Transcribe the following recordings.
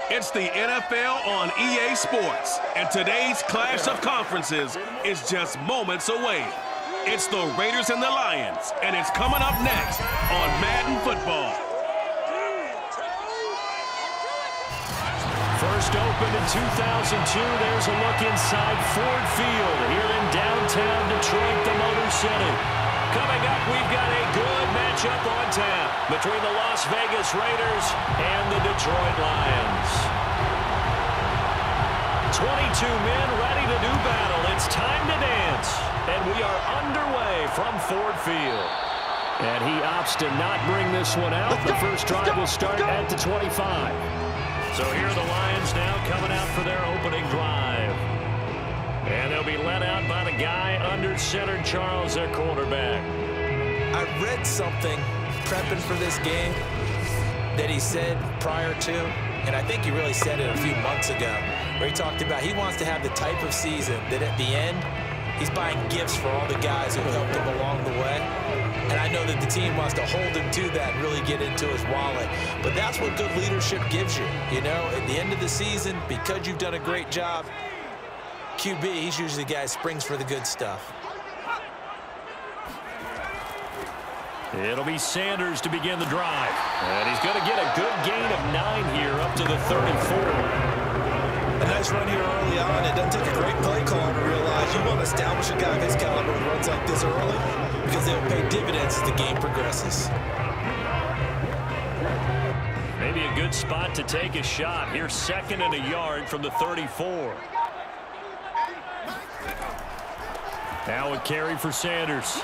It's the NFL on EA Sports, and today's clash of conferences is just moments away. It's the Raiders and the Lions, and it's coming up next on Madden Football. First opened in 2002, there's a look inside Ford Field here in downtown Detroit, the Motor City. Coming up, we've got a good matchup on tap between the Las Vegas Raiders and the Detroit Lions. 22 men ready to do battle. It's time to dance. And we are underway from Ford Field. And he opts to not bring this one out. The first drive will start at the 25. So here are the Lions now coming out for their opening drive. And they'll be led out by the guy under center, Charles, their quarterback. I read something prepping for this game that he said prior to, and I think he really said it a few months ago, where he talked about he wants to have the type of season that at the end, he's buying gifts for all the guys who helped him along the way. And I know that the team wants to hold him to that and really get into his wallet. But that's what good leadership gives you. You know, at the end of the season, because you've done a great job, QB, he's usually the guy who springs for the good stuff. It'll be Sanders to begin the drive. And he's going to get a good gain of 9 here up to the 34. A nice run here early on. It doesn't take a great play caller to realize you want to establish a guy of his caliber who runs like this early because they'll pay dividends as the game progresses. Maybe a good spot to take a shot. Here's 2nd and a yard from the 34. Now a carry for Sanders.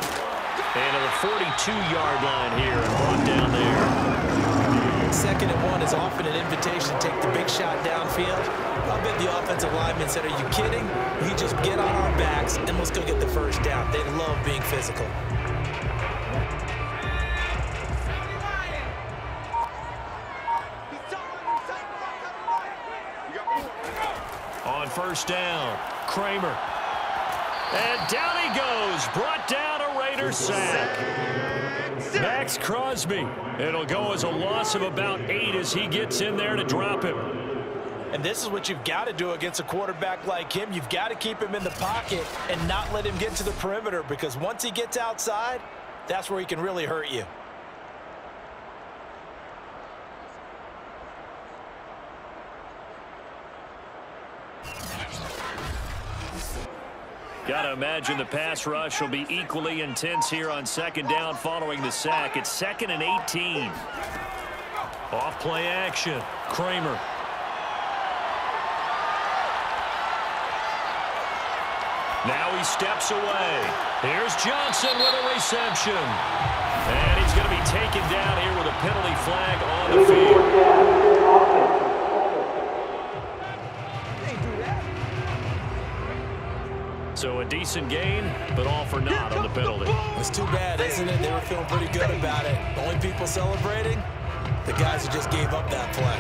And to the 42-yard line here and brought down there. 2nd and 1 is often an invitation to take the big shot downfield. I bet the offensive lineman said, are you kidding? We just get on our backs and let's go get the first down. They love being physical. On first down, Kramer. And down he goes, brought down a Raiders sack. Max Crosby. It'll go as a loss of about 8 as he gets in there to drop him. And this is what you've got to do against a quarterback like him. You've got to keep him in the pocket and not let him get to the perimeter, because once he gets outside, that's where he can really hurt you. Got to imagine the pass rush will be equally intense here on 2nd down following the sack. It's 2nd and 18. Off play action. Kramer. Now he steps away. Here's Johnson with a reception. And he's going to be taken down here with a penalty flag on the field. So a decent gain, but all for naught on the penalty. It's too bad, isn't it? They were feeling pretty good about it. The only people celebrating, the guys who just gave up that play.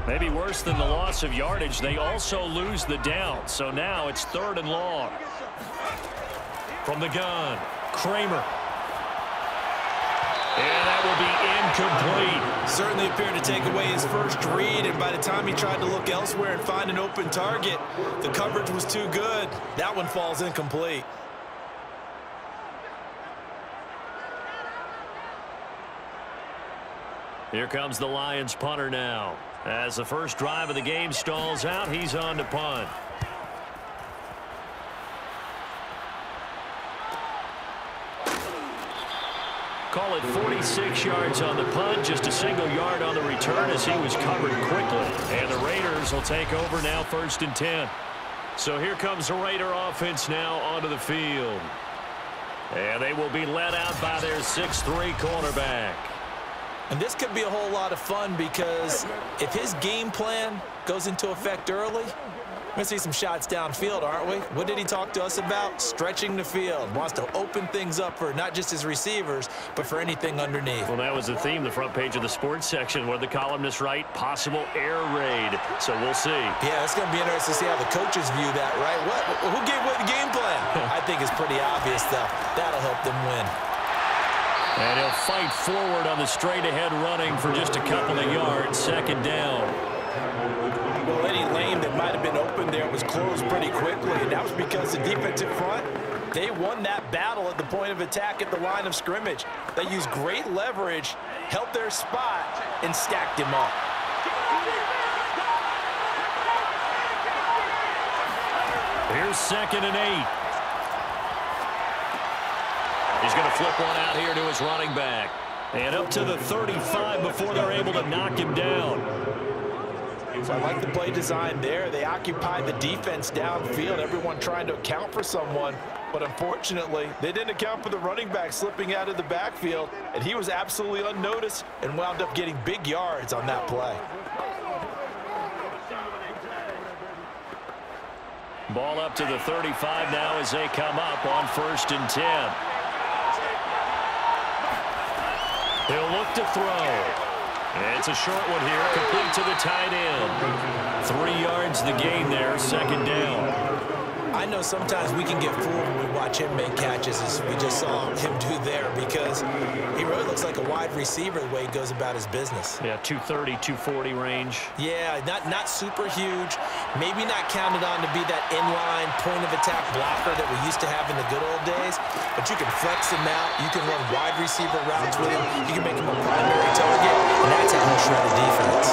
Maybe worse than the loss of yardage, they also lose the down. So now it's 3rd and long. From the gun, Kramer. And that will be incomplete. Certainly appeared to take away his first read, and by the time he tried to look elsewhere and find an open target, the coverage was too good. That one falls incomplete. Here comes the Lions punter now. As the first drive of the game stalls out, he's on to punt. Call it 46 yards on the punt, just a single yard on the return as he was covered quickly. And the Raiders will take over now 1st and 10. So here comes the Raider offense now onto the field. And they will be led out by their 6'3" quarterback. And this could be a whole lot of fun, because if his game plan goes into effect early, We're going to see some shots downfield, aren't we? What did he talk to us about? Stretching the field. Wants to open things up for not just his receivers, but for anything underneath. Well, that was the theme, the front page of the sports section, where the columnists write possible air raid. So we'll see. Yeah, it's going to be interesting to see how the coaches view that, right? Who gave away the game plan? I think it's pretty obvious, though. That'll help them win. And he'll fight forward on the straight-ahead running for just a couple of yards. Second down. Well, any lane that might have been open there was closed pretty quickly, and that was because the defensive front, they won that battle at the point of attack at the line of scrimmage. They used great leverage, held their spot, and stacked him up. Here's 2nd and 8. He's going to flip one out here to his running back. And up to the 35 before they're able to knock him down. So I like the play design there. They occupied the defense downfield, everyone trying to account for someone. But unfortunately, they didn't account for the running back slipping out of the backfield, and he was absolutely unnoticed and wound up getting big yards on that play. Ball up to the 35 now as they come up on 1st and 10. He'll look to throw. It's a short one here, complete to the tight end. 3 yards the gain there, 2nd down. I know sometimes we can get fooled when we watch him make catches, as we just saw him do there, because he really looks like a wide receiver the way he goes about his business. Yeah, 230, 240 range. Yeah, not super huge. Maybe not counted on to be that inline point-of-attack blocker that we used to have in the good old days, but you can flex him out. You can run wide receiver routes with him. You can make him a primary target, and that's how he'll shred a defense.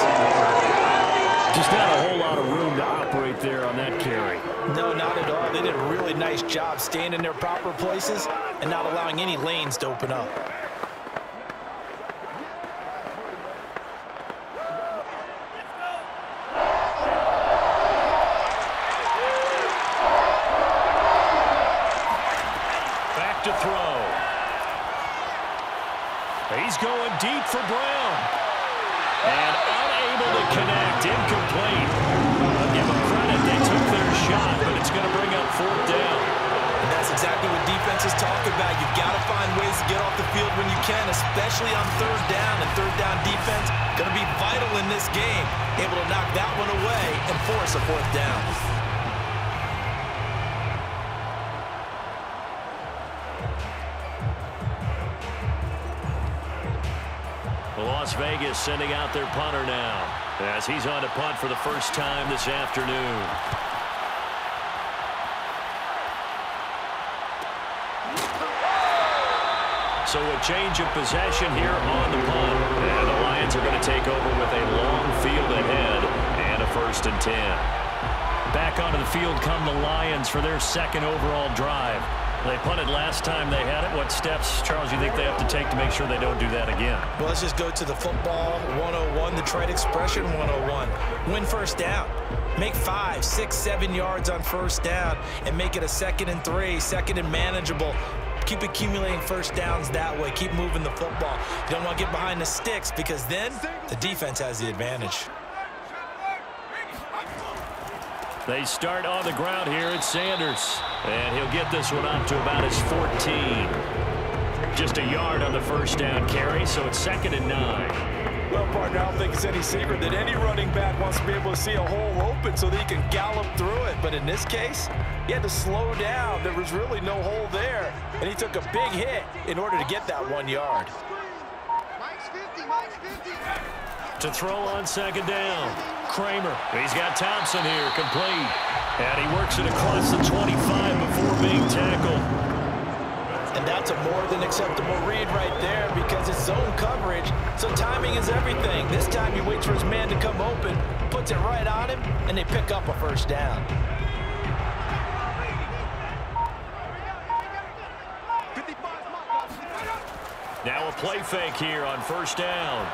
Just not a whole lot of room to operate there on that carry. No, not at all. They did a really nice job staying in their proper places and not allowing any lanes to open up. Back to throw. He's going deep for Brown. And unable to connect, incomplete. I'll give them credit, they took their shot, but it's going to bring up 4th down. And that's exactly what defenses talk about. You've got to find ways to get off the field when you can, especially on 3rd down. And 3rd down defense going to be vital in this game. Able to knock that one away and force a 4th down. Las Vegas sending out their punter now as he's on to punt for the first time this afternoon. So a change of possession here on the punt. And the Lions are going to take over with a long field ahead and a 1st and 10. Back onto the field come the Lions for their 2nd overall drive. They punted last time they had it. What steps, Charles, you think they have to take to make sure they don't do that again? Well, let's just go to the football 101, the trade expression 101. Win 1st down. Make 5, 6, 7 yards on 1st down and make it a 2nd and 3, 2nd and manageable. Keep accumulating 1st downs that way. Keep moving the football. You don't want to get behind the sticks because then the defense has the advantage. They start on the ground here. It's Sanders. And he'll get this one up to about his 14. Just a yard on the 1st down carry, so it's 2nd and 9. Well, partner, I don't think it's any secret that any running back wants to be able to see a hole open so that he can gallop through it. But in this case, he had to slow down. There was really no hole there, and he took a big hit in order to get that 1 yard. To throw on 2nd down, Kramer. He's got Thompson here, complete. And he works it across the 25 before being tackled. And that's a more than acceptable read right there because it's zone coverage, so timing is everything. This time he waits for his man to come open, puts it right on him, and they pick up a 1st down. Now a play fake here on 1st down.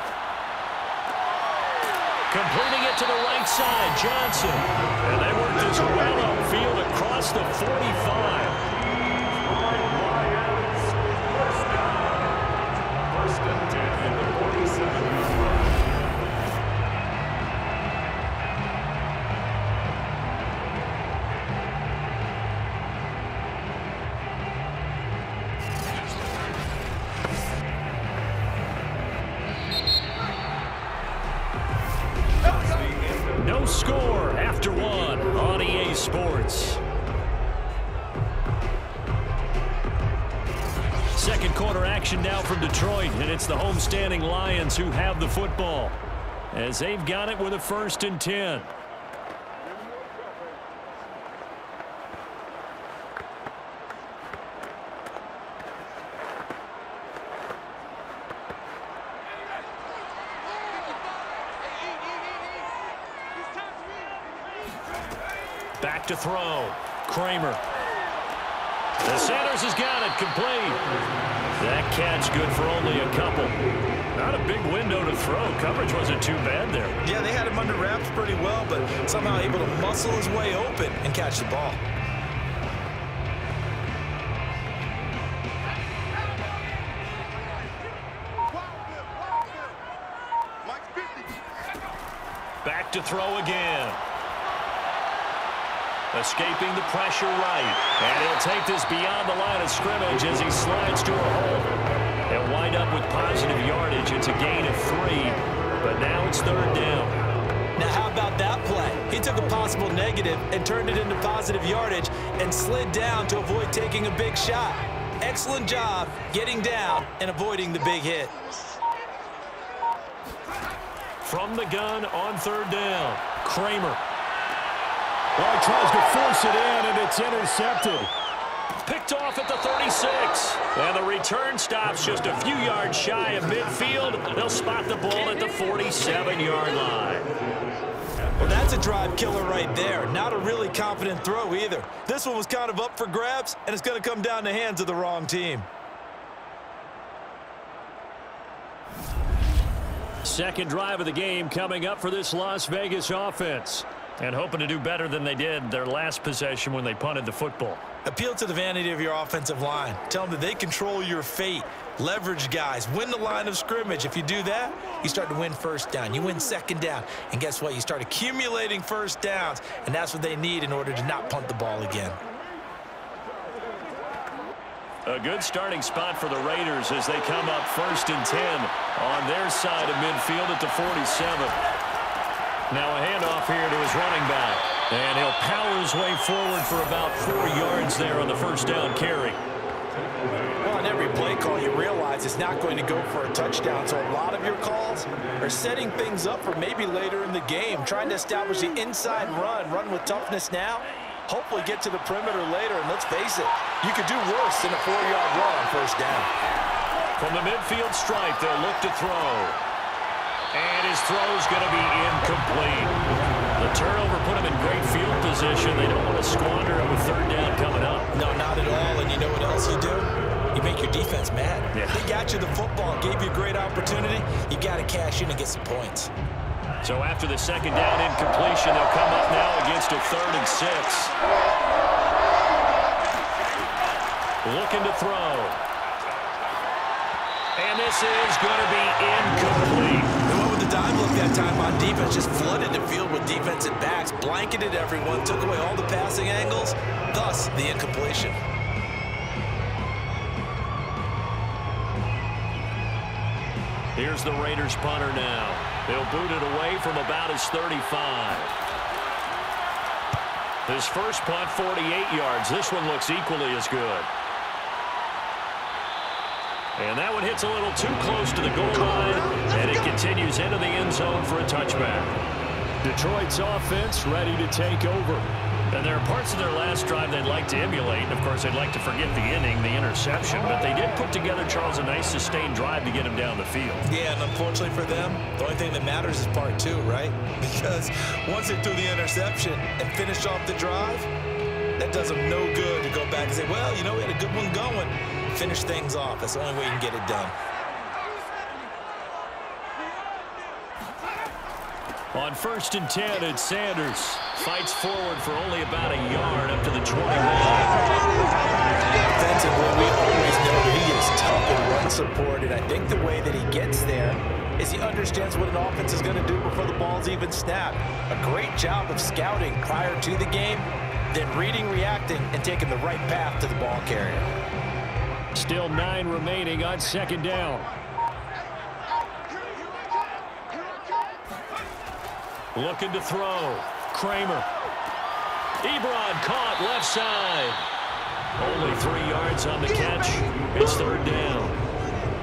Completing it to the right side, Johnson. And they work this well upfield across the 45. after one on EA Sports. Second quarter action now from Detroit, and it's the homestanding Lions who have the football as they've got it with a 1st and 10. Back to throw. Kramer. The Sanders has got it complete. That catch good for only a couple. Not a big window to throw. Coverage wasn't too bad there. Yeah, they had him under wraps pretty well, but somehow able to muscle his way open and catch the ball. Back to throw again. Escaping the pressure right. And he'll take this beyond the line of scrimmage as he slides to a hole. He'll wind up with positive yardage. It's a gain of 3, but now it's 3rd down. Now how about that play? He took a possible negative and turned it into positive yardage and slid down to avoid taking a big shot. Excellent job getting down and avoiding the big hit. From the gun on 3rd down, Kramer. Well, he tries to force it in, and it's intercepted. Picked off at the 36. And the return stops just a few yards shy of midfield. They'll spot the ball at the 47-yard line. Well, that's a drive killer right there. Not a really confident throw either. This one was kind of up for grabs, and it's going to come down the hands of the wrong team. Second drive of the game coming up for this Las Vegas offense. And hoping to do better than they did their last possession when they punted the football. Appeal to the vanity of your offensive line. Tell them that they control your fate. Leverage guys. Win the line of scrimmage. If you do that, you start to win 1st down. You win 2nd down. And guess what? You start accumulating 1st downs. And that's what they need in order to not punt the ball again. A good starting spot for the Raiders as they come up 1st and 10 on their side of midfield at the 47. Now a handoff here to his running back. And he'll power his way forward for about 4 yards there on the 1st down carry. Well, on every play call, you realize it's not going to go for a touchdown. So a lot of your calls are setting things up for maybe later in the game, trying to establish the inside run with toughness now. Hopefully get to the perimeter later. And let's face it, you could do worse than a 4-yard run on 1st down. From the midfield stripe, they'll look to throw. And his throw's going to be incomplete. The turnover put him in great field position. They don't want to squander it with 3rd down coming up. No, not at all. And you know what else you do? You make your defense mad. Yeah. They got you the football, gave you a great opportunity. You got to cash in and get some points. So after the 2nd down incompletion, they'll come up now against a 3rd and 6. Looking to throw. And this is going to be incomplete. They went with the dive look that time on defense, just flooded the field with defensive backs, blanketed everyone, took away all the passing angles, thus the incompletion. Here's the Raiders punter now. They'll boot it away from about his 35. His first punt, 48 yards. This one looks equally as good. And that one hits a little too close to the goal line, and it continues into the end zone for a touchback. Detroit's offense ready to take over. And there are parts of their last drive they'd like to emulate. And, of course, they'd like to forget the inning, the interception. But they did put together, Charles, a nice sustained drive to get him down the field. Yeah, and unfortunately for them, the only thing that matters is part 2, right? Because once they threw the interception and finished off the drive, that does them no good to go back and say, well, you know, we had a good one going. Finish things off. That's the only way you can get it done. On 1st and 10, it's Sanders. Fights forward for only about a yard up to the 21. Defensively, we always know that he is tough in run support, and I think the way that he gets there is he understands what an offense is going to do before the ball's even snapped. A great job of scouting prior to the game, then reading, reacting, and taking the right path to the ball carrier. Still 9 remaining on 2nd down. Looking to throw. Kramer. Ebron caught left side. Only 3 yards on the catch. It's third down.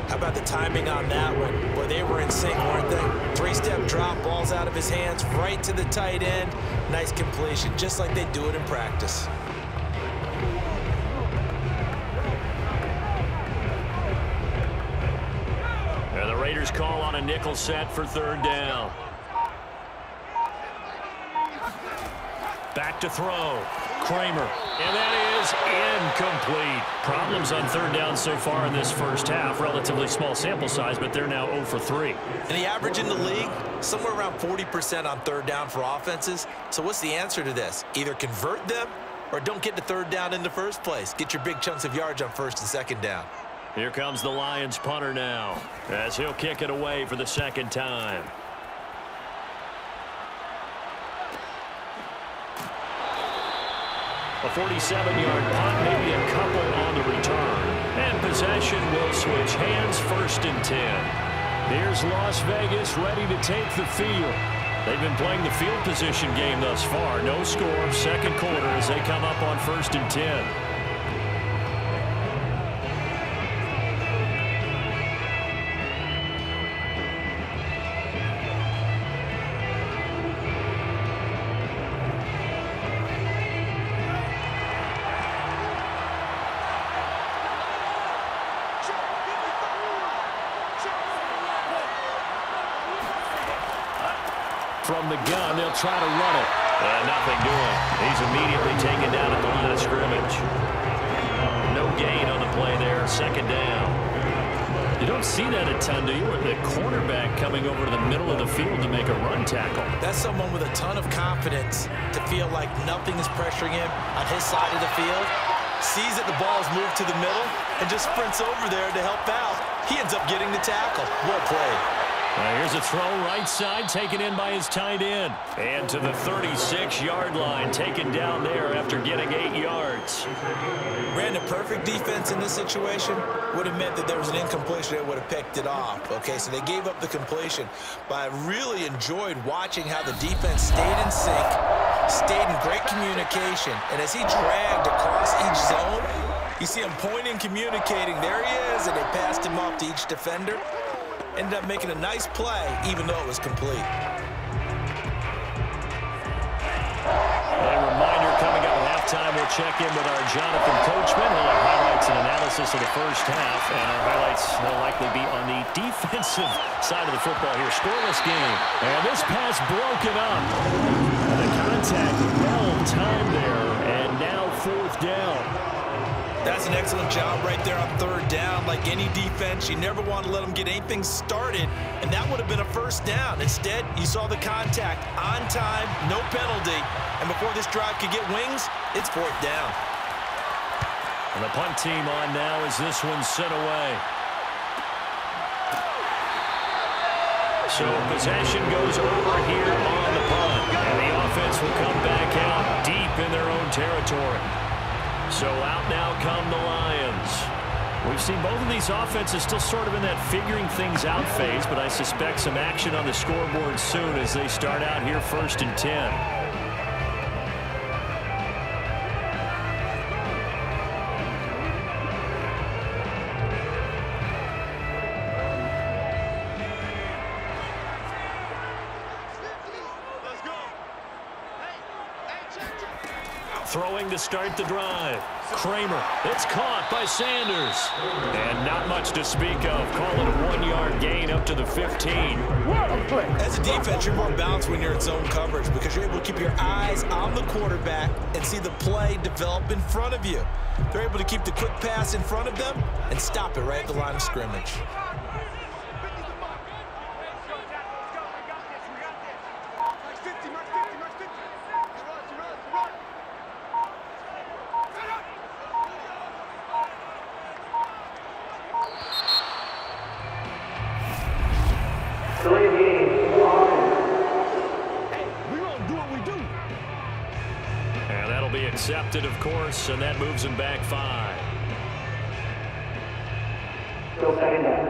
How about the timing on that one? Boy, they were in sync, weren't they? 3-step drop, balls out of his hands, right to the tight end. Nice completion, just like they do it in practice. And the Raiders call on a nickel set for third down. Back to throw. Kramer. And that is incomplete. Problems on third down so far in this first half. Relatively small sample size, but they're now 0 for 3. And the average in the league, somewhere around 40% on third down for offenses. So what's the answer to this? Either convert them or don't get to third down in the first place. Get your big chunks of yards on first and second down. Here comes the Lions punter now, as he'll kick it away for the second time. A 47-yard punt, maybe a couple on the return. And possession will switch hands, 1st and 10. Here's Las Vegas ready to take the field. They've been playing the field position game thus far. No score, second quarter as they come up on 1st and 10. From the gun, they'll try to run it. And nothing doing. He's immediately taken down at the line of scrimmage. No gain on the play there. Second down. You don't see that a ton, do you? The cornerback coming over to the middle of the field to make a run tackle. That's someone with a ton of confidence to feel like nothing is pressuring him on his side of the field. Sees that the ball is moved to the middle and just sprints over there to help out. He ends up getting the tackle. Well played. Here's a throw right side, taken in by his tight end. And to the 36-yard line, taken down there after getting 8 yards. Ran a perfect defense in this situation. Would have meant that there was an incompletion that would have picked it off. Okay, so they gave up the completion. But I really enjoyed watching how the defense stayed in sync, stayed in great communication. And as he dragged across each zone, you see him pointing, communicating. There he is, and they passed him off to each defender. Ended up making a nice play, even though it was complete. A reminder coming up at halftime, we'll check in with our Jonathan Coachman. He'll have highlights and analysis of the first half, and our highlights will likely be on the defensive side of the football here. Scoreless game. And this pass broken up. The contact well timed there, and now 4th down. That's an excellent job right there on third down. Like any defense, you never want to let them get anything started, and that would have been a first down. Instead, you saw the contact on time, no penalty, and before this drive could get wings, it's 4th down. And the punt team on now as this one's sent away. So possession goes over here on the punt, and the offense will come back out deep in their own territory. So out now come the Lions. We've seen both of these offenses still sort of in that figuring things out phase, but I suspect some action on the scoreboard soon as they start out here 1st and 10. Throwing to start the drive. Kramer. It's caught by Sanders. And not much to speak of. Call it a 1-yard gain up to the 15. As a defense, you're more balanced when you're in zone coverage because you're able to keep your eyes on the quarterback and see the play develop in front of you. They're able to keep the quick pass in front of them and stop it right at the line of scrimmage. Accepted, of course, and that moves him back 5. Still second down.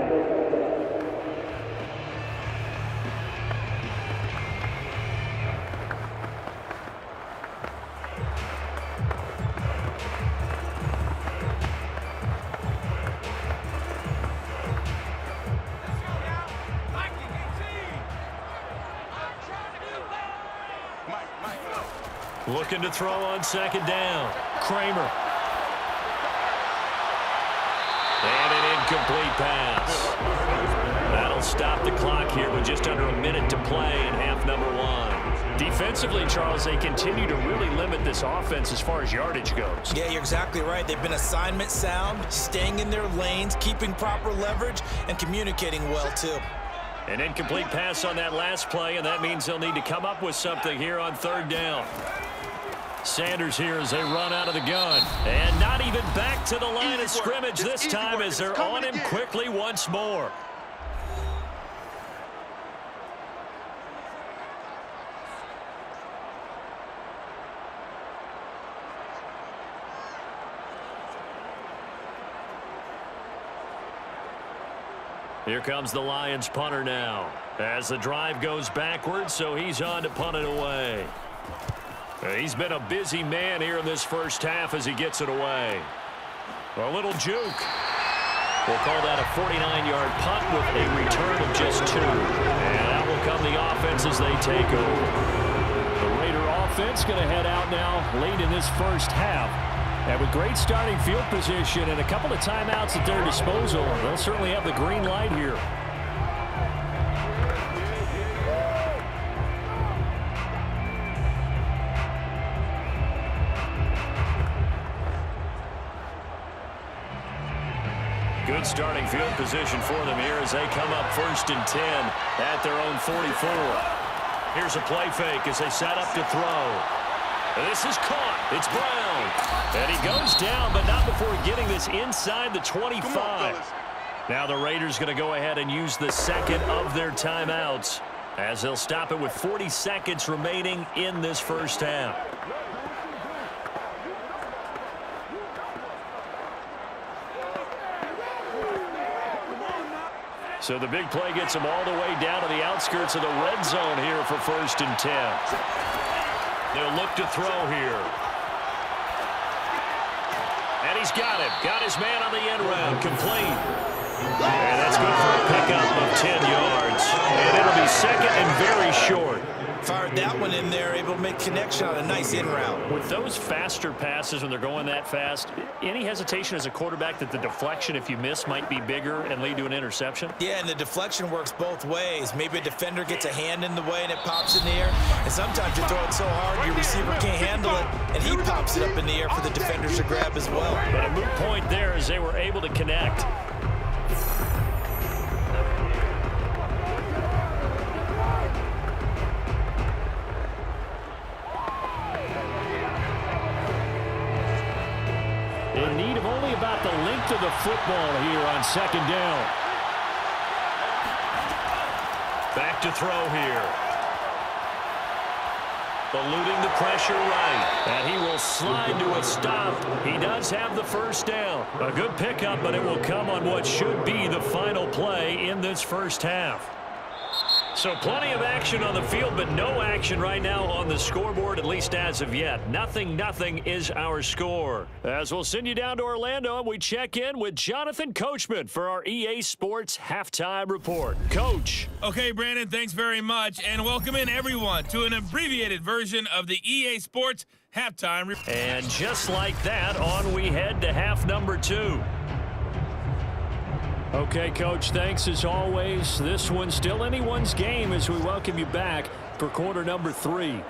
Looking to throw on second down. Kramer. And an incomplete pass. That'll stop the clock here with just under a minute to play in half number one. Defensively, Charles, they continue to really limit this offense as far as yardage goes. Yeah, you're exactly right. They've been assignment sound, staying in their lanes, keeping proper leverage, and communicating well, too. An incomplete pass on that last play, and that means they'll need to come up with something here on third down. Sanders here as they run out of the gun. And not even back to the line of scrimmage this time as they're on him quickly once more. Here comes the Lions punter now as the drive goes backwards, so he's on to punt it away. He's been a busy man here in this first half as he gets it away. A little juke. We'll call that a 49-yard punt with a return of just 2. And out will come the offense as they take over. The Raider offense going to head out now late in this first half. And with great starting field position and a couple of timeouts at their disposal, they'll certainly have the green light here. Good starting field position for them here as they come up 1st and 10 at their own 44. Here's a play fake as they set up to throw. This is caught. It's Brown. And he goes down, but not before getting this inside the 25. Now the Raiders going to go ahead and use the second of their timeouts as they'll stop it with 40 seconds remaining in this first half. So the big play gets them all the way down to the outskirts of the red zone here for 1st and 10. They'll look to throw here. And he's got him. Got his man on the end round. Complete. And that's good for a pickup of 10 yards. And it'll be second and very short. Fired that one in there, able to make connection on a nice in route. With those faster passes when they're going that fast, any hesitation as a quarterback that the deflection, if you miss, might be bigger and lead to an interception? Yeah, and the deflection works both ways. Maybe a defender gets a hand in the way and it pops in the air. And sometimes you throw it so hard your receiver can't handle it, and he pops it up in the air for the defenders to grab as well. But a moot point there as they were able to connect. In need of only about the length of the football here on second down. Back to throw here. Eluding the pressure right. And he will slide to a stop. He does have the first down. A good pickup, but it will come on what should be the final play in this first half. So plenty of action on the field, but no action right now on the scoreboard, at least as of yet. 0-0 is our score. As we'll send you down to Orlando, and we check in with Jonathan Coachman for our EA Sports Halftime Report. Coach. Okay, Brandon, thanks very much, and welcome in everyone to an abbreviated version of the EA Sports Halftime Report. And just like that, on we head to half number 2. Okay, Coach, thanks as always. This one's still anyone's game as we welcome you back for quarter number 3.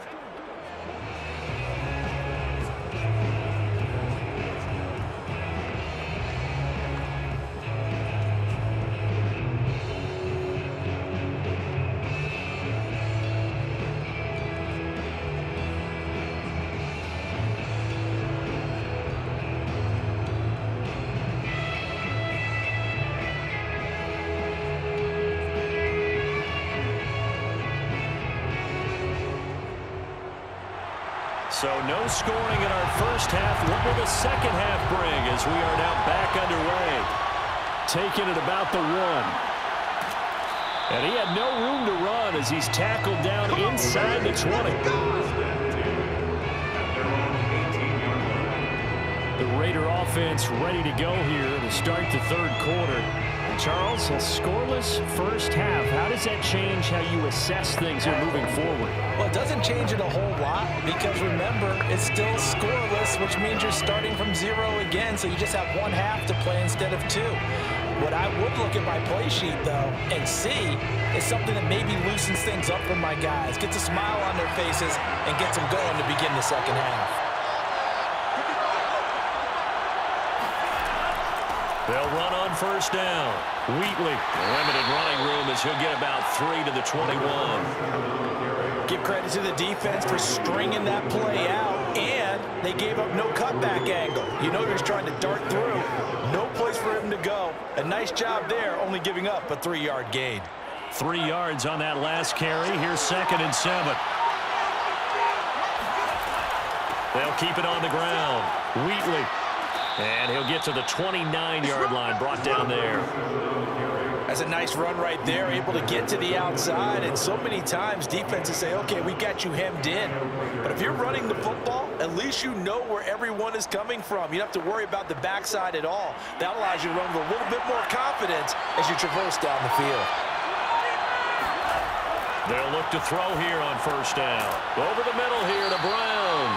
So no scoring in our first half. What will the second half bring as we are now back underway? Taking it about the 1. And he had no room to run as he's tackled down inside the 20. The Raider offense ready to go here to start the third quarter. Charles, a scoreless first half. How does that change how you assess things here moving forward? Well, it doesn't change it a whole lot because, remember, it's still scoreless, which means you're starting from 0 again, so you just have one half to play instead of 2. What I would look at my play sheet, though, and see is something that maybe loosens things up for my guys, gets a smile on their faces, and gets them going to begin the second half. They'll run on first down. Wheatley, limited running room as he'll get about 3 to the 21. Give credit to the defense for stringing that play out, and they gave up no cutback angle. You know he was trying to dart through. No place for him to go. A nice job there, only giving up a 3-yard gain. 3 yards on that last carry. Here's 2nd and 7. They'll keep it on the ground. Wheatley. And he'll get to the 29-yard line, brought down there. That's a nice run right there, able to get to the outside. And so many times defenses say, okay, we got you hemmed in. But if you're running the football, at least you know where everyone is coming from. You don't have to worry about the backside at all. That allows you to run with a little bit more confidence as you traverse down the field. They'll look to throw here on first down. Over the middle here to Brown.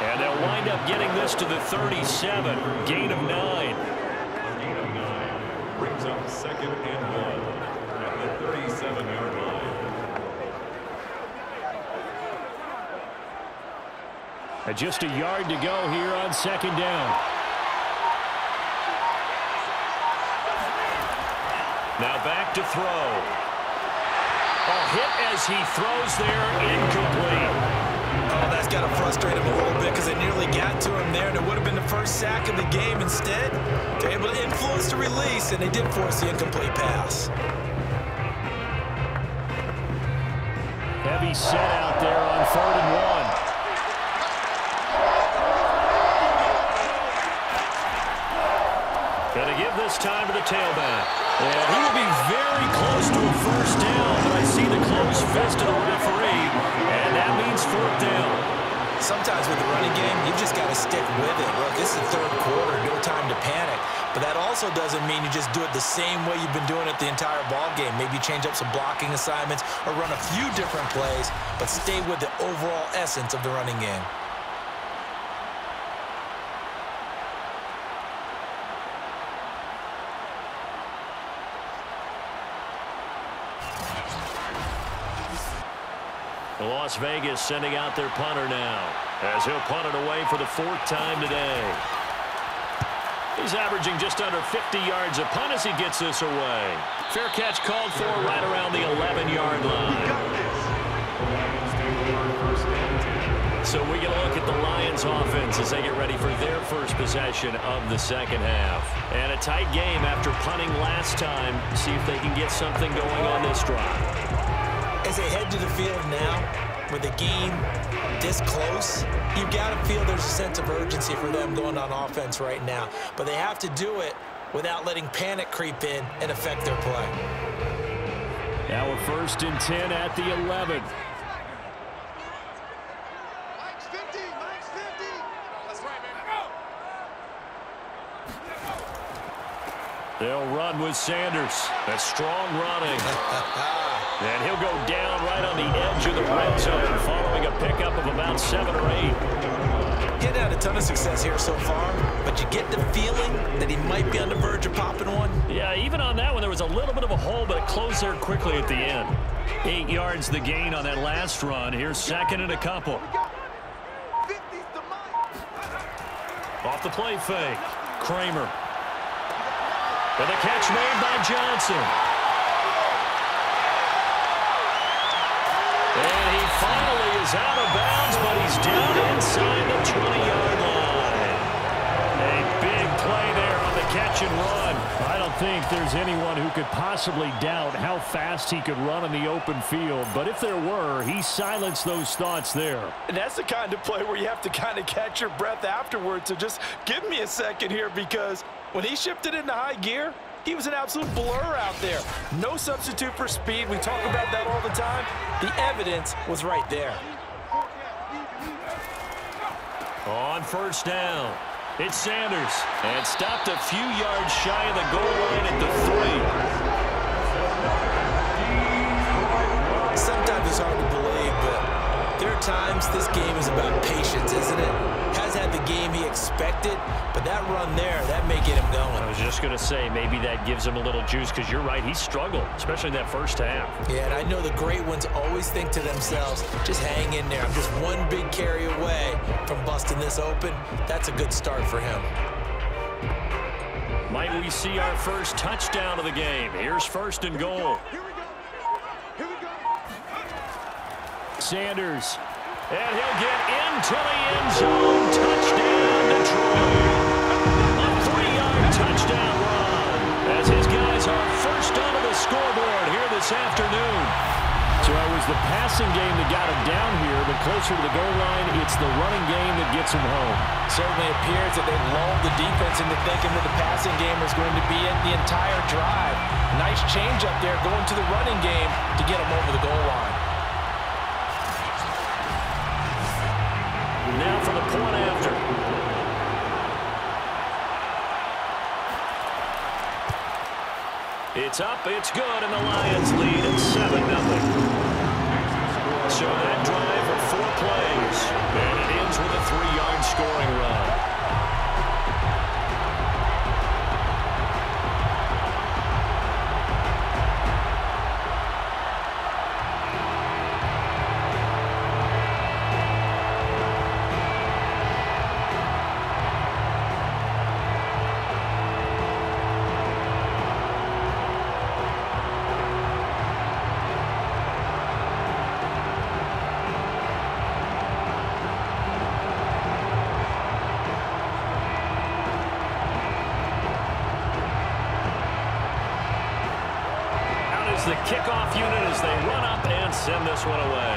And they'll wind up getting this to the 37. Gain of 9. Brings up 2nd and 1 at the 37-yard line. And just a yard to go here on 2nd down. Now back to throw. A hit as he throws there, incomplete. Oh, that's got to frustrate him a little bit because they nearly got to him there, and it would have been the first sack of the game. Instead, they're able to influence the release, and they did force the incomplete pass. Heavy set out there on 3rd and 1. Going to give this time to the tailback. And he will be very close to a first down, but I see the closed fist of the referee, and that means 4th down. Sometimes with the running game, you've just got to stick with it. Look, this is the 3rd quarter, no time to panic. But that also doesn't mean you just do it the same way you've been doing it the entire ball game. Maybe change up some blocking assignments or run a few different plays, but stay with the overall essence of the running game. Las Vegas sending out their punter now as he'll punt it away for the 4th time today. He's averaging just under 50 yards a punt as he gets this away. Fair catch called for right around the 11-yard line. So we get a look at the Lions offense as they get ready for their first possession of the second half. And a tight game after punting last time. See if they can get something going on this drive. As they head to the field now, with the game this close, you've got to feel there's a sense of urgency for them going on offense right now. But they have to do it without letting panic creep in and affect their play. Now we're 1st and 10 at the 11. Mike's 50. That's right, man. They'll run with Sanders. That's strong running. And he'll go down right on the edge of the red zone following a pickup of about 7 or 8. Getting had a ton of success here so far, but you get the feeling that he might be on the verge of popping one. Yeah, even on that one, there was a little bit of a hole, but it closed there quickly at the end. 8 yards the gain on that last run. Here's 2nd and a couple. Off the play fake. Kramer. And the catch made by Johnson. And he finally is out of bounds, but he's down inside the 20-yard line. A big play there on the catch and run. I don't think there's anyone who could possibly doubt how fast he could run in the open field. But if there were, he silenced those thoughts there. And that's the kind of play where you have to kind of catch your breath afterwards. So just give me a second here, because when he shifted into high gear, he was an absolute blur out there. No substitute for speed. We talk about that all the time. The evidence was right there. On first down, It's Sanders, and stopped a few yards shy of the goal line at the 3. Sometimes it's hard to believe, but there are times this game is about patience, isn't it? Has had the game he expected, but that run there, that may get him going. I was just going to say, maybe that gives him a little juice, because you're right, he struggled, especially in that first half. Yeah, and I know the great ones always think to themselves, just hang in there. I'm just one big carry away from busting this open. That's a good start for him. Might we see our first touchdown of the game? Here's 1st and goal. Sanders, and he'll get into the end zone. Touchdown, Detroit. A 3-yard touchdown run as his guys are first onto the scoreboard here this afternoon. So it was the passing game that got him down here, but closer to the goal line, it's the running game that gets him home. Certainly appears that they've lulled the defense into thinking that the passing game was going to be it the entire drive. Nice change up there going to the running game to get him over the goal line. Now for the point after. It's up, it's good, and the Lions lead at 7-0. So that drive of 4 plays, and it ends with a 3-yard scoring run. The kickoff unit as they run up and send this one away.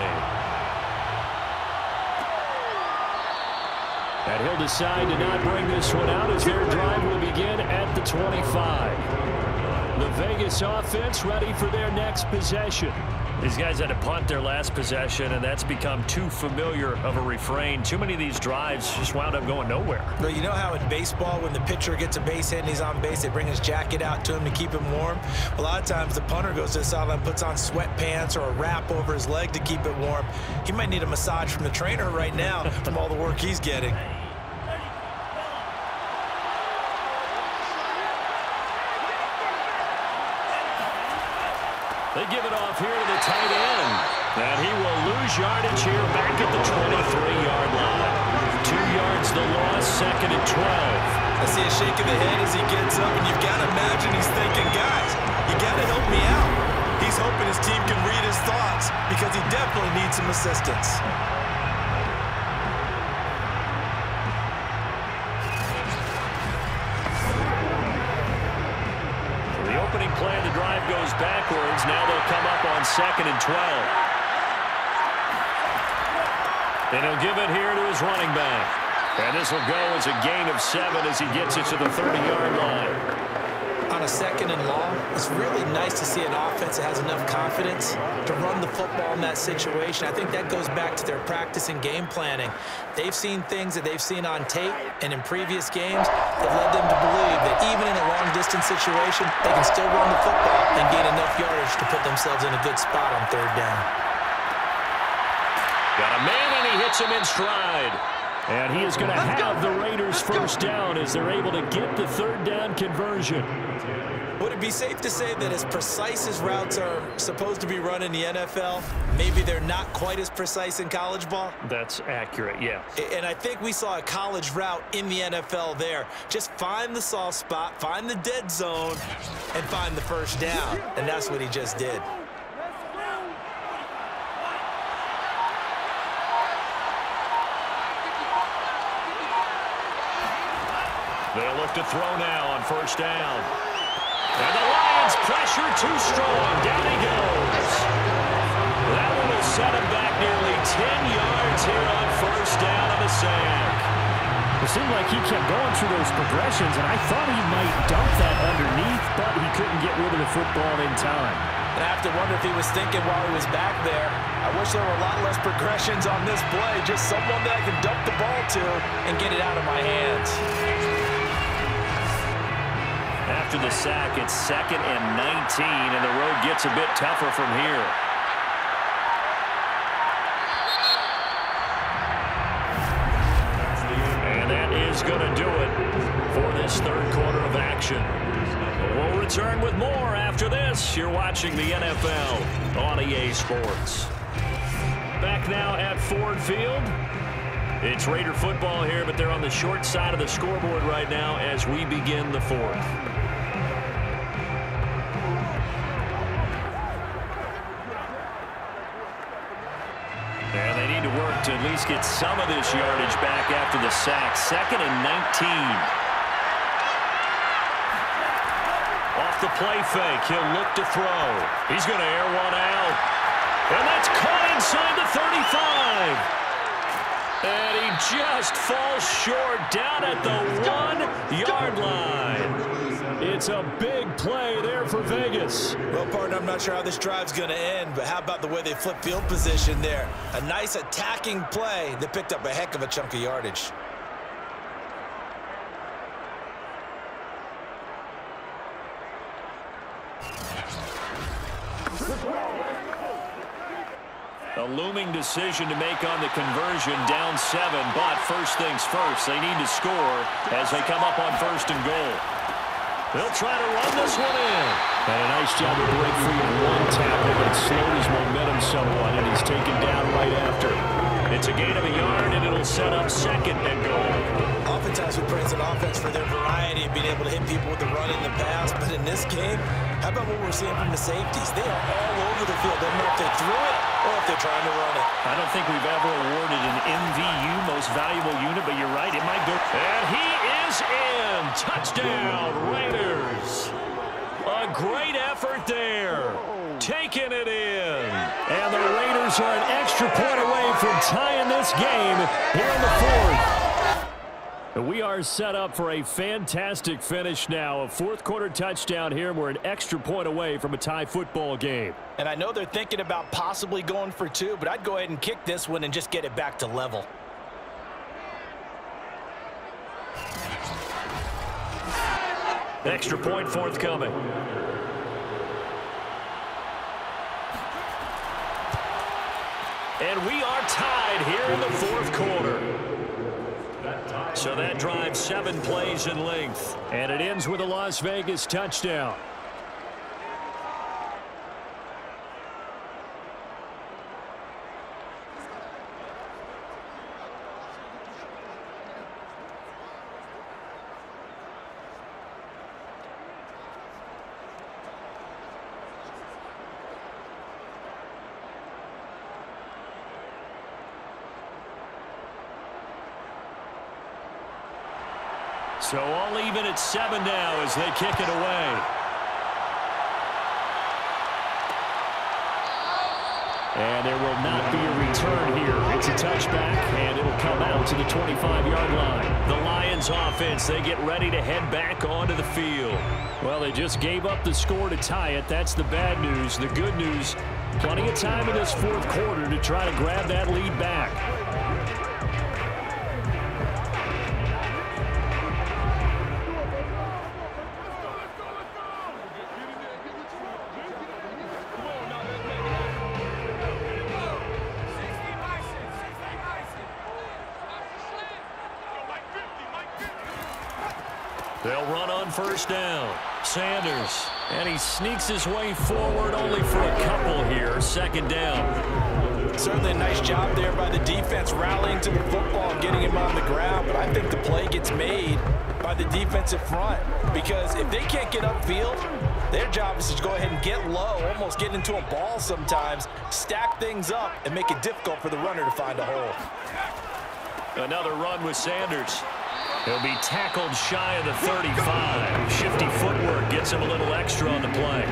And he'll decide to not bring this one out as their drive will begin at the 25. The Vegas offense ready for their next possession. These guys had to punt their last possession, and that's become too familiar of a refrain. Too many of these drives just wound up going nowhere. Well, you know how in baseball, when the pitcher gets a base hit and he's on base, they bring his jacket out to him to keep him warm? A lot of times the punter goes to the sideline, puts on sweatpants or a wrap over his leg to keep it warm. He might need a massage from the trainer right now from all the work he's getting. They give it off here to the tight end. And he will lose yardage here back at the 23-yard line. 2 yards the loss, 2nd and 12. I see a shake of the head as he gets up, and you've got to imagine he's thinking, guys, you got to help me out. He's hoping his team can read his thoughts because he definitely needs some assistance. Play, the drive goes backwards. Now they'll come up on 2nd and 12. And he'll give it here to his running back. And this will go as a gain of 7 as he gets it to the 30-yard line. On a 2nd and long, it's really nice to see an offense that has enough confidence to run the football in that situation. I think that goes back to their practice and game planning. They've seen things that they've seen on tape and in previous games that led them to believe that even in a long-distance situation, they can still run the football and gain enough yardage to put themselves in a good spot on 3rd down. Got a man, and he hits him in stride. And he is going to have the Raiders first down as they're able to get the 3rd down conversion. Would it be safe to say that as precise as routes are supposed to be run in the NFL, maybe they're not quite as precise in college ball? That's accurate, yeah. And I think we saw a college route in the NFL there. Just find the soft spot, find the dead zone, and find the first down. And that's what he just did. They'll look to throw now on 1st down. And the Lions pressure too strong. Down he goes. That one will set him back nearly 10 yards here on 1st down on the sack. It seemed like he kept going through those progressions, and I thought he might dump that underneath, but he couldn't get rid of the football in time. And I have to wonder if he was thinking while he was back there, I wish there were a lot less progressions on this play, just someone that can dump the ball to and get it out of my hands. After the sack, it's 2nd and 19, and the road gets a bit tougher from here. And that is going to do it for this third quarter of action. We'll return with more after this. You're watching the NFL on EA Sports. Back now at Ford Field. It's Raider football here, but they're on the short side of the scoreboard right now as we begin the fourth. And they need to work to at least get some of this yardage back after the sack. 2nd and 19. Off the play fake, he'll look to throw. He's going to air one out. And that's caught inside the 35. And he just falls short down at the 1-yard line. It's a big play there for Vegas. Well, partner, I'm not sure how this drive's going to end, but how about the way they flip field position there? A nice attacking play that picked up a heck of a chunk of yardage. A looming decision to make on the conversion, down 7, but first things first, they need to score as they come up on 1st and goal. They'll try to run this one in. And a nice job to break free in one tackle, but it slowed his momentum somewhat, and he's taken down right after. It's a gain of a yard, and it'll set up 2nd and goal. Oftentimes we praise an offense for their variety of being able to hit people with the run in the pass, but in this game, how about what we're seeing from the safeties? They are all over the field. They don't know if they threw it or if they're trying to run it. I don't think we've ever awarded an MVU, most valuable unit, but you're right, it might go. And he is in. Touchdown, Raiders. A great effort there. Taking it in. And the Raiders are an extra point away from tying this game here in the fourth. We are set up for a fantastic finish now. A fourth-quarter touchdown here. We're an extra point away from a tie football game. And I know they're thinking about possibly going for 2, but I'd go ahead and kick this one and just get it back to level. Extra point forthcoming. And we are tied here in the fourth quarter. So that drives 7 plays in length. And it ends with a Las Vegas touchdown. So all even at 7 now as they kick it away. And there will not be a return here. It's a touchback, and it'll come out to the 25-yard line. The Lions offense, they get ready to head back onto the field. Well, they just gave up the score to tie it. That's the bad news. The good news, plenty of time in this fourth quarter to try to grab that lead back. They'll run on first down. Sanders. And he sneaks his way forward only for a couple here. 2nd down. Certainly a nice job there by the defense rallying to the football and getting him on the ground. But I think the play gets made by the defensive front. Because if they can't get upfield, their job is to go ahead and get low, almost get into a ball sometimes, stack things up, and make it difficult for the runner to find a hole. Another run with Sanders. He'll be tackled shy of the 35. Shifty footwork gets him a little extra on the play.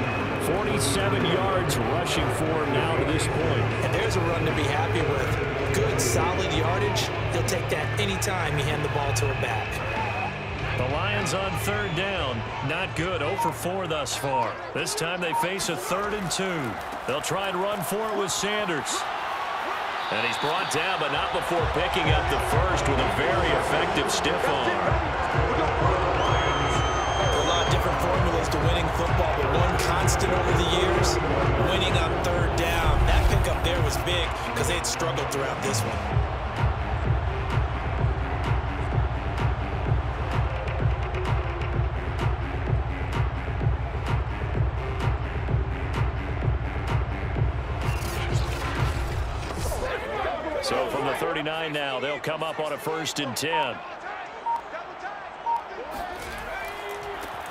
47 yards rushing for him now to this point. And there's a run to be happy with. Good, solid yardage. He'll take that anytime you hand the ball to a back. The Lions on 3rd down. Not good. 0 for 4 thus far. This time they face a 3rd and 2. They'll try and run for it with Sanders. And he's brought down, but not before picking up the first with a very effective stiff arm. A lot of different formulas to winning football, but one constant over the years, winning on third down. That pickup there was big because they had struggled throughout this one. So from the 39 now, they'll come up on a 1st and 10.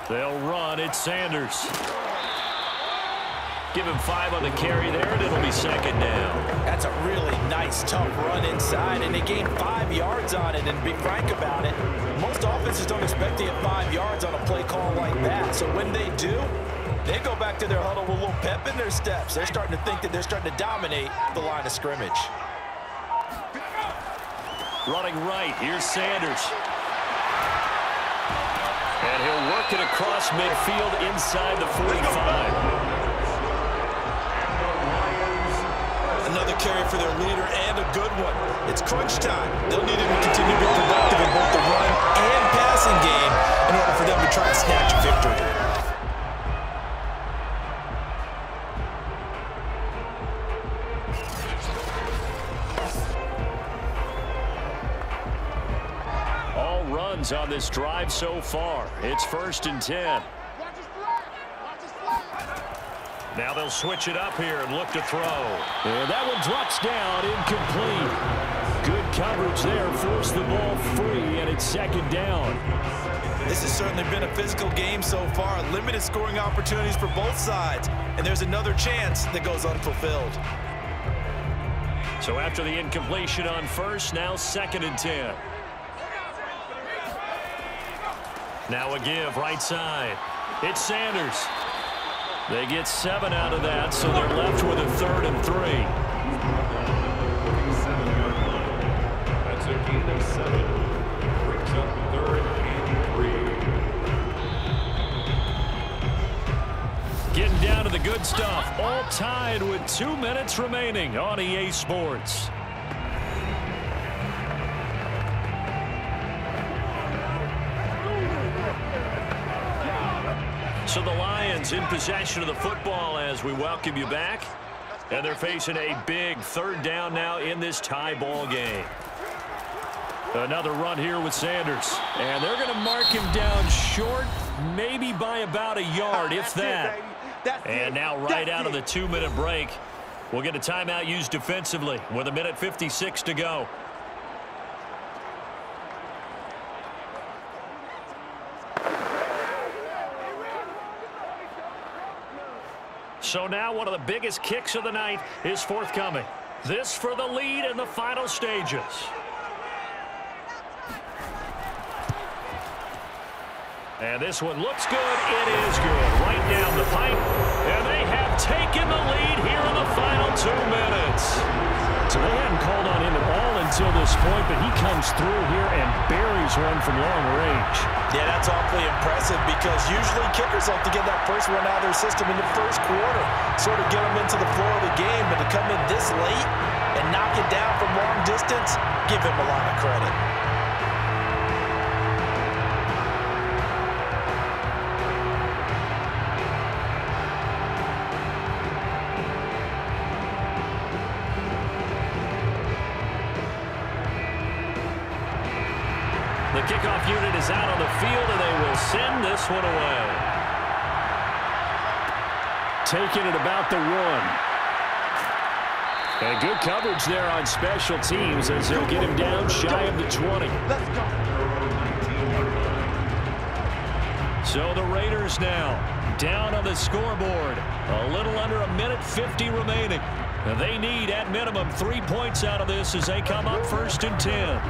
They'll run. It's Sanders. Give him 5 on the carry there, and it'll be 2nd down. That's a really nice, tough run inside, and they gained 5 yards on it. And be frank about it, most offenses don't expect to get 5 yards on a play call like that. So when they do, they go back to their huddle with a little pep in their steps. They're starting to think that they're starting to dominate the line of scrimmage. Running right, here's Sanders. And he'll work it across midfield inside the 45. Another carry for their leader and a good one. It's crunch time. They'll need him to continue to be productive in both the run and passing game in order for them to try and snatch a victory. On this drive so far. It's 1st and 10. Now they'll switch it up here and look to throw. And that one drops down, incomplete. Good coverage there, forced the ball free, and it's 2nd down. This has certainly been a physical game so far. Limited scoring opportunities for both sides, and there's another chance that goes unfulfilled. So after the incompletion on 1st, now 2nd and 10. Now a give right side. It's Sanders. They get 7 out of that, so they're left with a 3rd and 3. That's a gain of 7. Brings up 3rd and 3. Getting down to the good stuff. All tied with 2 minutes remaining on EA Sports. So the Lions in possession of the football as we welcome you back. And they're facing a big 3rd down now in this tie ball game. Another run here with Sanders. And they're going to mark him down short, maybe by about a yard, if that. And now right out of the 2-minute break, we'll get a timeout used defensively with 1:56 to go. So now one of the biggest kicks of the night is forthcoming. This for the lead in the final stages. And this one looks good. It is good. Right down the pipe. And they have taken the lead here in the final 2 minutes. So they hadn't called on him at all until this point, but he comes through here and buries one from long range. Yeah, that's awfully impressive because usually kickers like to get that first one out of their system in the first quarter, sort of get them into the flow of the game, but to come in this late and knock it down from long distance, give him a lot of credit. The kickoff unit is out on the field, and they will send this one away. Taking it about the 1. And good coverage there on special teams as they'll get him down shy of the 20. Let's go. So the Raiders now down on the scoreboard. A little under 1:50 remaining. They need, at minimum, 3 points out of this as they come up 1st and 10.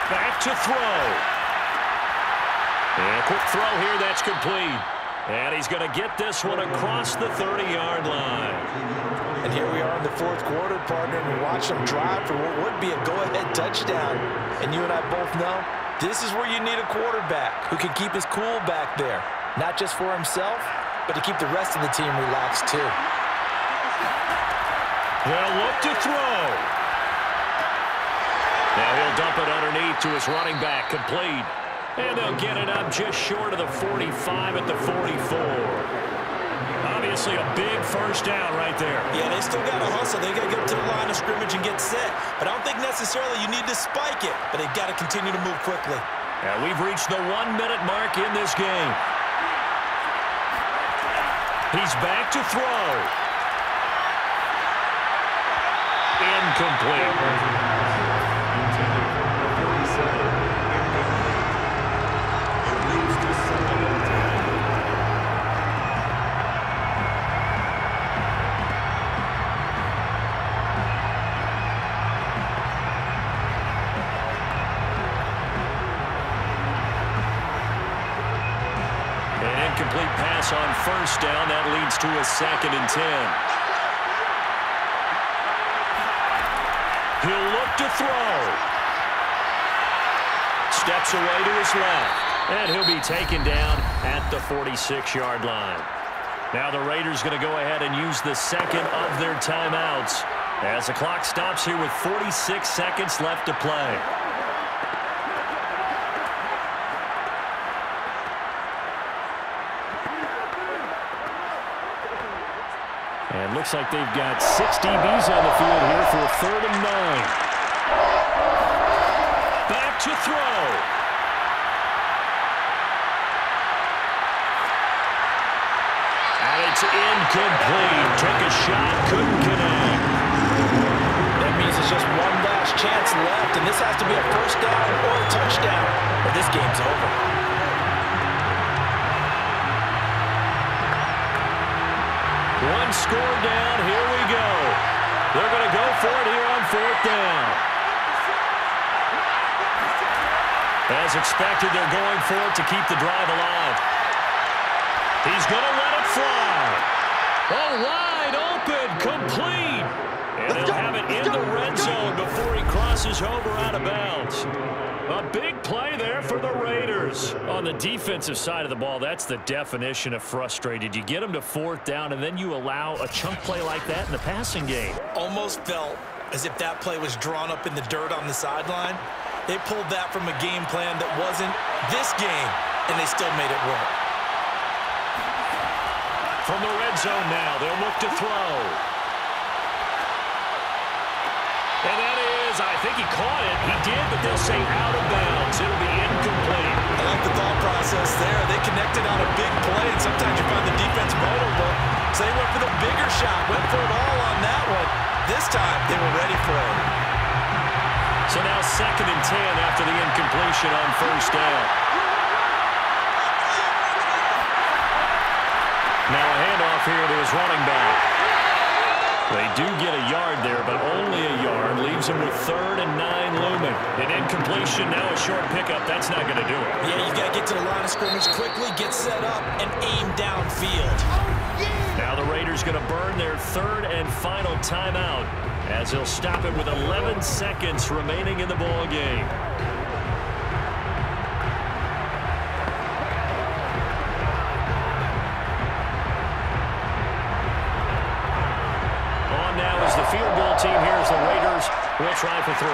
Back to throw. And a quick throw here, that's complete. And he's going to get this one across the 30-yard line. And here we are in the fourth quarter, partner, and we watch them drive for what would be a go-ahead touchdown. And you and I both know this is where you need a quarterback who can keep his cool back there, not just for himself, but to keep the rest of the team relaxed too. They'll look to throw. Now he'll dump it underneath to his running back, complete. And they'll get it up just short of the 45 at the 44. Obviously a big first down right there. Yeah, they still got to hustle. They got to get to the line of scrimmage and get set. But I don't think necessarily you need to spike it, but they've got to continue to move quickly. And we've reached the 1-minute mark in this game. He's back to throw. Incomplete. Incomplete pass on first down. That leads to a 2nd and 10. He'll look to throw. Steps away to his left. And he'll be taken down at the 46-yard line. Now the Raiders going to go ahead and use the second of their timeouts as the clock stops here with 46 seconds left to play. And looks like they've got 6 DBs on the field here for a 3rd and 9. Back to throw. And it's incomplete. Took a shot, couldn't connect. That means it's just one last chance left, and this has to be a first down or a touchdown, or this game's over. One score down, here we go. They're going to go for it here on 4th down. As expected, they're going for it to keep the drive alive. He's going to let it fly. Oh, wide open, complete. And they'll have it in the red zone before he crosses over out of bounds. A big play there for the Raiders. On the defensive side of the ball, that's the definition of frustrated. You get them to 4th down, and then you allow a chunk play like that in the passing game. Almost felt as if that play was drawn up in the dirt on the sideline. They pulled that from a game plan that wasn't this game, and they still made it work. From the red zone now, they'll look to throw. And that is, I think he caught it. He did, but they'll say out of bounds. It'll be incomplete. I like the thought process there. They connected on a big play, and sometimes you find the defense vulnerable. So they went for the bigger shot, went for it all on that one. This time, they were ready for it. So now 2nd and 10 after the incompletion on first down. Now a handoff here to his running back. They do get a yard there, but only a yard. Leaves him with 3rd and 9 looming. An incompletion, now a short pickup. That's not going to do it. Yeah, you've got to get to the line of scrimmage quickly, get set up, and aim downfield. Now the Raiders going to burn their 3rd and final timeout as they'll stop it with 11 seconds remaining in the ball game. The field goal team here as the Raiders will try for 3.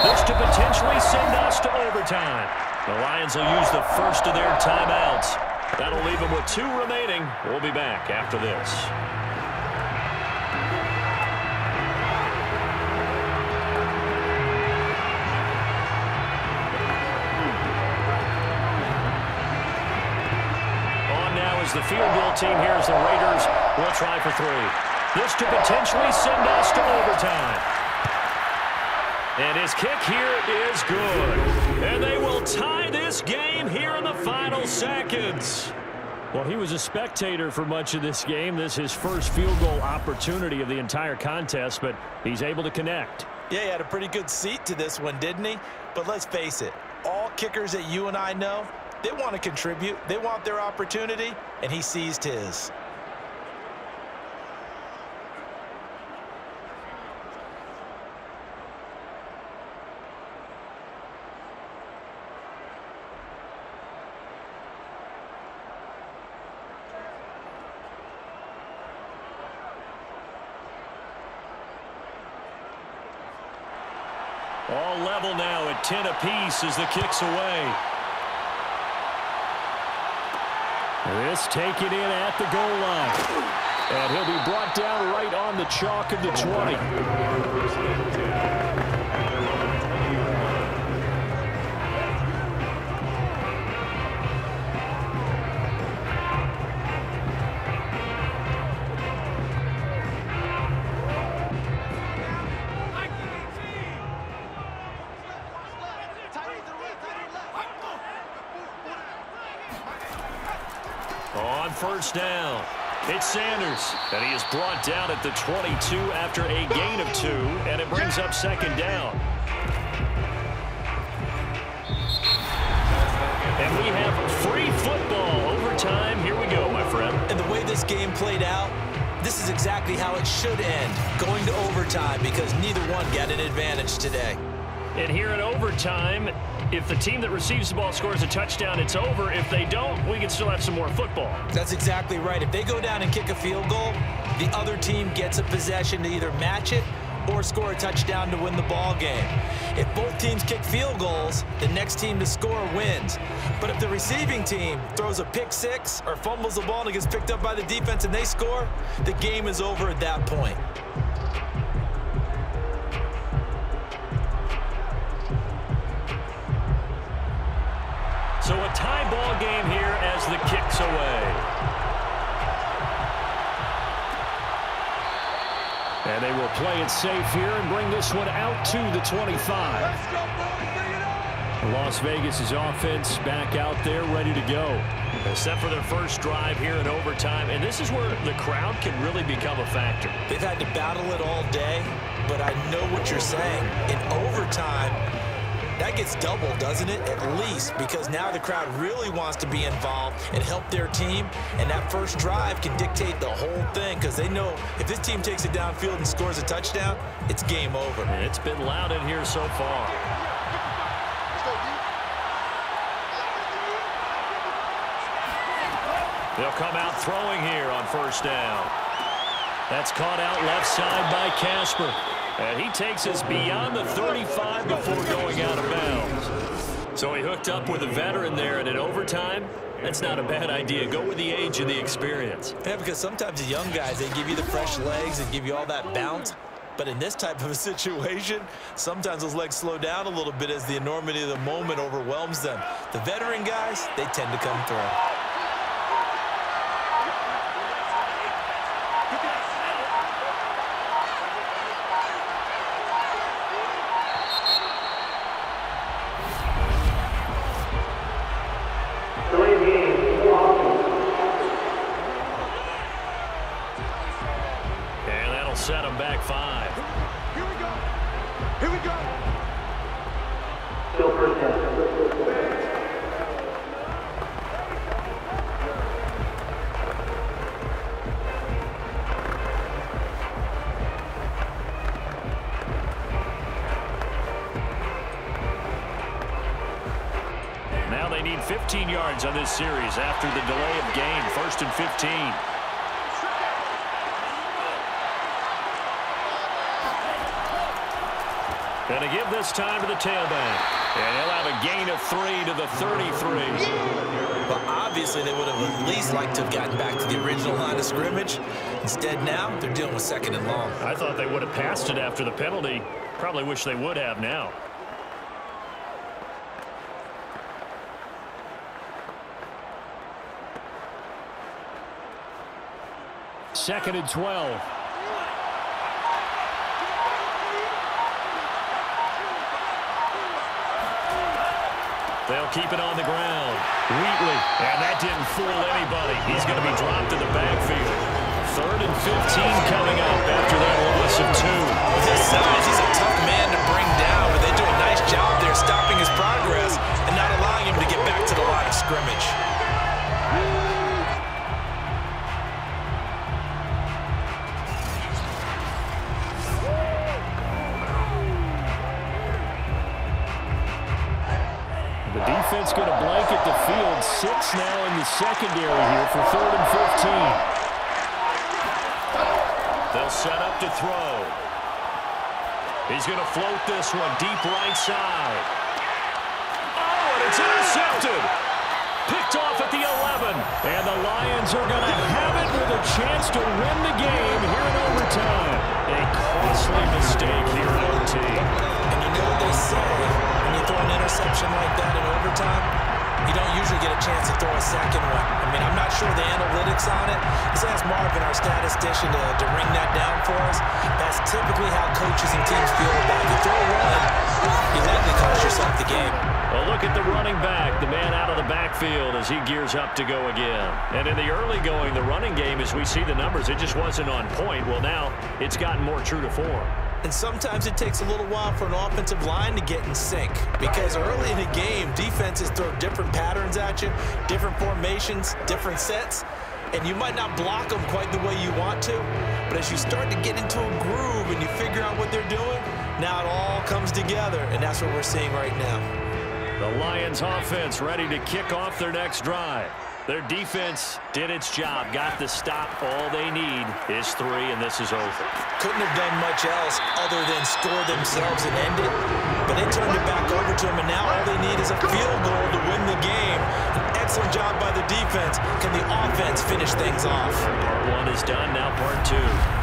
This to potentially send us to overtime. The Lions will use the first of their timeouts. That'll leave them with 2 remaining. We'll be back after this. On now is the field goal team here as the Raiders will try for 3. This to potentially send us to overtime. And his kick here is good. And they will tie this game here in the final seconds. Well, he was a spectator for much of this game. This is his first field goal opportunity of the entire contest, but he's able to connect. Yeah, he had a pretty good seat to this one, didn't he? But let's face it, all kickers that you and I know, They want to contribute. They want their opportunity, and he seized his. All level now at 10 apiece as the kick's away. This taken in at the goal line. And he'll be brought down right on the chalk of the 20. On first down, it's Sanders, and he is brought down at the 22 after a gain of 2, and it brings up second down. And we have free football overtime. Here we go, my friend. And the way this game played out, this is exactly how it should end, going to overtime, because neither one got an advantage today. And here in overtime, if the team that receives the ball scores a touchdown, it's over. If they don't, we can still have some more football. That's exactly right. If they go down and kick a field goal, the other team gets a possession to either match it or score a touchdown to win the ball game. If both teams kick field goals, the next team to score wins. But if the receiving team throws a pick six or fumbles the ball and it gets picked up by the defense and they score, the game is over at that point. So a tie ball game here as the kick's away. And they will play it safe here and bring this one out to the 25. Las Vegas' offense back out there ready to go. They're set for their first drive here in overtime, and this is where the crowd can really become a factor. They've had to battle it all day, but I know what you're saying. In overtime, that gets doubled, doesn't it? At least, because now the crowd really wants to be involved and help their team, and that first drive can dictate the whole thing, because they know if this team takes it downfield and scores a touchdown, it's game over. And it's been loud in here so far. They'll come out throwing here on first down. That's caught out left side by Casper. And he takes us beyond the 35 before going out of bounds. So he hooked up with a veteran there, and in overtime, that's not a bad idea. Go with the age and the experience. Yeah, because sometimes the young guys, they give you the fresh legs and give you all that bounce. But in this type of a situation, sometimes those legs slow down a little bit as the enormity of the moment overwhelms them. The veteran guys, they tend to come through. Set him back 5. Here we go. Here we go. Still first down. Now they need 15 yards on this series after the delay of game. 1st and 15. And to give this time to the tailback. And he'll have a gain of 3 to the 33. Well, obviously they would have at least liked to have gotten back to the original line of scrimmage. Instead now, they're dealing with 2nd and long. I thought they would have passed it after the penalty. Probably wish they would have now. Second and 12. They'll keep it on the ground. Wheatley, and that didn't fool anybody. He's going to be dropped in the backfield. 3rd and 15 coming up after that loss of 2. With his size, he's a tough man to bring down, but they do a nice job there stopping his progress and not allowing him to get back to the line of scrimmage. defense going to blanket the field. 6 now in the secondary here for 3rd and 15. They'll set up to throw. He's going to float this one deep right side. Oh, and it's intercepted. Picked off at the 11. And the Lions are going to have it with a chance to win the game here in overtime. A costly mistake here in OT. And you know what they say, when you throw an interception like that in overtime, you don't usually get a chance to throw a second one. I mean, I'm not sure the analytics on it. Let's ask Marvin, our statistician, to ring that down for us. That's typically how coaches and teams feel about it. You throw one, you likely cost yourself the game. Well, look at the running back, the man out of the backfield as he gears up to go again. And in the early going, the running game, as we see the numbers, it just wasn't on point. Well, now it's gotten more true to form. And sometimes it takes a little while for an offensive line to get in sync, because early in the game, defenses throw different patterns at you, different formations, different sets, and you might not block them quite the way you want to, but as you start to get into a groove and you figure out what they're doing, now it all comes together, and that's what we're seeing right now. The Lions offense ready to kick off their next drive. Their defense did its job, got the stop. All they need is 3, and this is over. Couldn't have done much else other than score themselves and end it, but they turned it back over to them, and now all they need is a field goal to win the game. An excellent job by the defense. Can the offense finish things off? Part 1 is done, now part 2.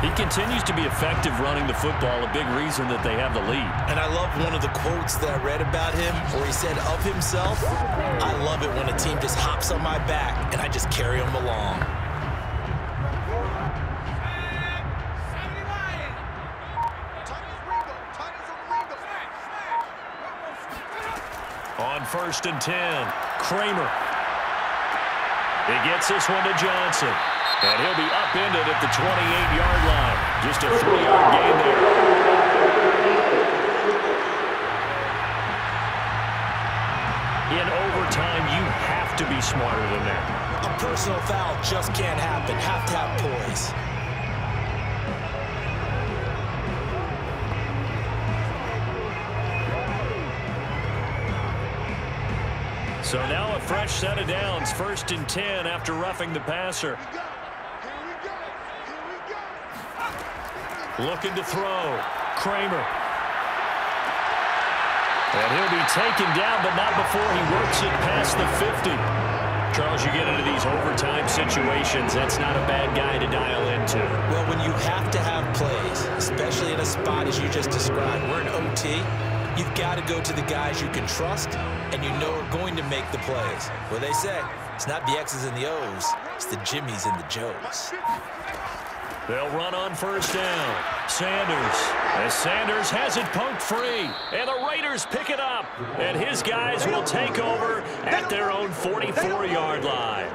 He continues to be effective running the football, a big reason that they have the lead. And I love one of the quotes that I read about him where he said of himself, I love it when a team just hops on my back and I just carry them along. On 1st and 10, Kramer. He gets this one to Johnson. And he'll be upended at the 28-yard line. Just a 3-yard gain there. In overtime, you have to be smarter than that. A personal foul just can't happen. Have to have poise. So now a fresh set of downs. 1st and 10 after roughing the passer. Looking to throw. Kramer. And he'll be taken down, but not before he works it past the 50. Charles, you get into these overtime situations, that's not a bad guy to dial into. Well, when you have to have plays, especially in a spot as you just described, we're in OT, you've got to go to the guys you can trust and you know are going to make the plays. Well, they say it's not the X's and the O's, it's the Jimmies and the Joes. They'll run on 1st down. Sanders. As Sanders has it poked free. And the Raiders pick it up. And his guys will take over at their own 44-yard line.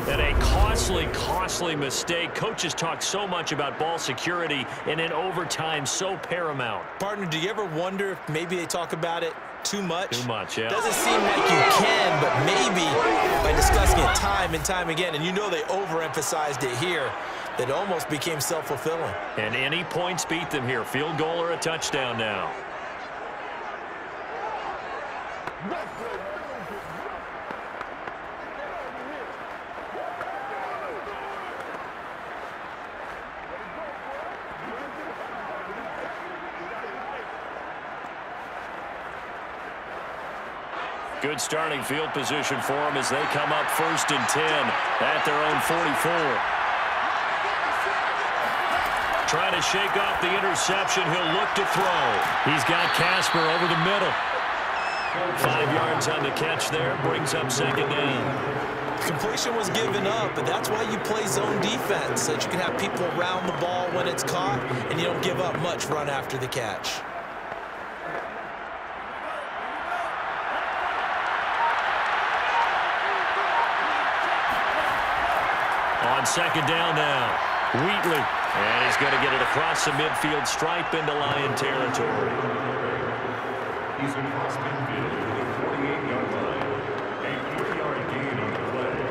And a costly mistake. Coaches talk so much about ball security, and in overtime, so paramount. Partner, do you ever wonder if maybe they talk about it too much? Too much, yeah. Doesn't seem like you can, but maybe by discussing it time and time again, and you know they overemphasized it here, that almost became self-fulfilling. And any points beat them here. Field goal or a touchdown now. Good starting field position for them as they come up 1st and 10 at their own 44. Trying to shake off the interception. He'll look to throw. He's got Casper over the middle. 5 yards on the catch there. Brings up 2nd down. Completion was given up, but that's why you play zone defense, so that you can have people around the ball when it's caught, and you don't give up much run after the catch. On 2nd down now, Wheatley. And he's going to get it across the midfield stripe into Lion territory. He's across midfield.